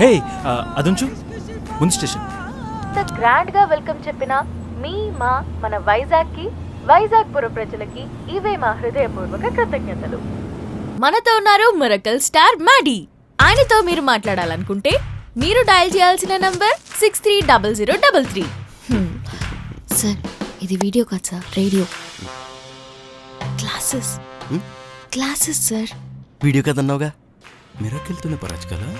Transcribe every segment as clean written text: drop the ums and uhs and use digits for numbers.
హే అదుంచు ముందు స్టేషన్. ఇంత గ్రాండ్ గా వెల్కమ్ చెప్పిన మన వైజాగ్ పుర ప్రజలకి ఇవే మా హృదయపూర్వక కృతజ్ఞతలు. మనతో ఉన్నారు మిరకల్ స్టార్ మ్యాడీ. ఆయనతో మీరు మాట్లాడాలనుకుంటే మీరు డయల్ చేయాల్సిన నంబర్ 630033. సార్ ఇది వీడియో కాదు sir, radio. Classes sir. Video కదన్నావుగా, మిరకల్తోనే పరాజకాలా?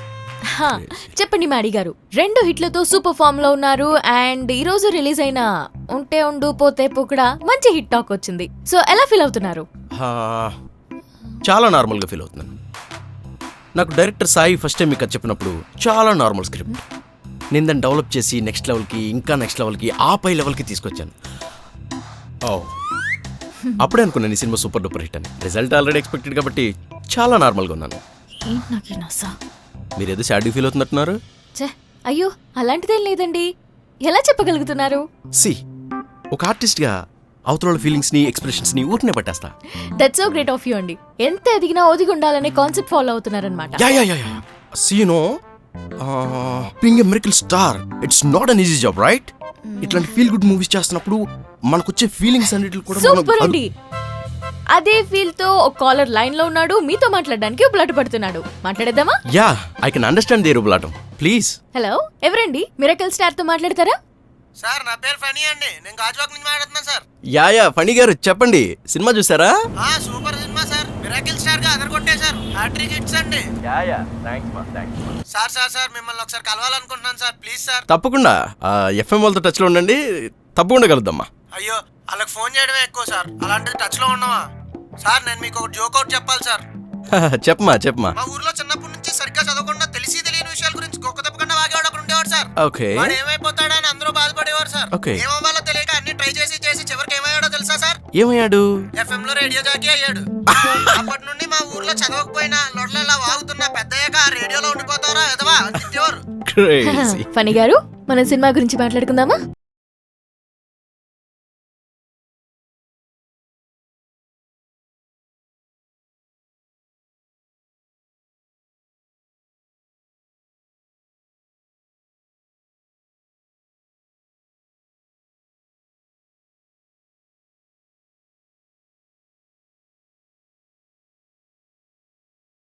చెప్పండి మ్యాడీ గారు. 2 హిట్లతో సూపర్ ఫామ్ లో ఉన్నారు అండ్ ఈ రోజు రిలీజ్ అయిన ఉంటే ఉండు పోతే కూడా మంచి హిట్ టాక్ వచ్చింది. సో ఎలా ఫీల్ అవుతున్నారు? చాలా నార్మల్గా ఫీల్ అవుతున్నాను. నాకు డైరెక్టర్ సాయి ఫస్ట్ టైం మీకు చెప్పినప్పుడు చాలా నార్మల్ స్క్రిప్ట్, నేను దాన్ని డెవలప్ చేసి నెక్స్ట్ లెవెల్కి, ఇంకా నెక్స్ట్ లెవెల్కి, ఆ పై లెవెల్కి తీసుకొచ్చాను. అప్పుడే అనుకున్నాను ఈ సినిమా సూపర్ డూపర్ హిట్ అని. రిజల్ట్ ఆల్రెడీ ఎక్స్పెక్టెడ్ కాబట్టి చాలా నార్మల్గా ఉన్నాను. మీరేదో సాడ్ ఫీల్ అవుతున్నట్టున్నారు. అయ్యో అలాంటిదేం లేదండి. ఎలా చెప్పగలుగుతున్నారు? సి ఒక ఆర్టిస్ట్గా అవతల ఫీలింగ్స్ ని, ఎక్స్ప్రెషన్స్ ని ఊరినే పట్టేస్తా. That's so great of you అండి. ఎంత ఎదిగినా ఒదిగి ఉండాలనే కాన్సెప్ట్ ఫాలో అవుతున్నారన్నమాట. See, you know, being a miracle star, it's not an easy job, right? ఇట్లాంటి ఫీల్ గుడ్ మూవీస్ చేస్తున్నప్పుడు మనకు వచ్చే ఫీలింగ్స్ అన్నిటిని కూడా సూపర్ అండి. అదే ఫీల్ తో ఒక కాలర్ లైన్ లో ఉన్నాడు, మీతో మాట్లాడడానికి ఉపలాట పడుతున్నాడు. మాట్లాడేద్దామా? Yeah, I can understand there ఉపలాటం. ప్లీజ్. హలో, ఎవరండి? మిరకల్ స్టార్ తో మాట్లాడతారా? సార్ నా పేరు ఫనీ అండి, నేను గాజువాక నుంచి మాట్లాడుతున్నాను సార్. యా ఫనీ గారు చెప్పండి, సినిమా చూసారా? Super cinema sir, miracle star గా అదరగొట్టేశారు. హ్యాట్రిక్ హిట్స్ అండి. సార్ మిమ్మల్ని ఒకసారి కలవాలనుకుంటున్నాను సార్, ప్లీజ్ సార్. తప్పకుండా ఎఫ్ఎం వాళ్ళతో టచ్ లో ఉండండి, తప్పకుండా కలుద్దామా. అయ్యో వాళ్ళకి ఫోన్ చేయడమే ఎక్కువ సార్, అలాంటిది టచ్ లో ఉన్నావా సార్? నేను మీకు ఒక జోక్ అవుట్ చెప్పాలి సార్. చెప్పమా. మా ఊర్లో చిన్నప్పటి నుంచి సరిగ్గా చదవకుండా తెలియని విషయాల గురించి గొప్ప తప్పకుండా వాగేవాడు ఒకడు ఉండేవాడు సార్. ఓకే. వాడు ఏమైపోతాడని అందరూ బాధపడేవారు సార్. ఏమవ్వాలో తెలియక అన్ని ట్రై చేసి చివరికి ఏమయ్యాడో తెలుసా సార్? ఏమయ్యాడు? ఎఫ్ఎం లో రేడియో జాకీ అయ్యాడు. అప్పటి నుండి మా ఊర్లో చదవకపోయినా లొడలలా వాగుతున్నా పెద్దయ్యాక రేడియోలో ఉండిపోతారా ఎదవా అని తిట్టేవారు. ఫనీ గారు, మన సినిమా గురించి మాట్లాడుకుందామా?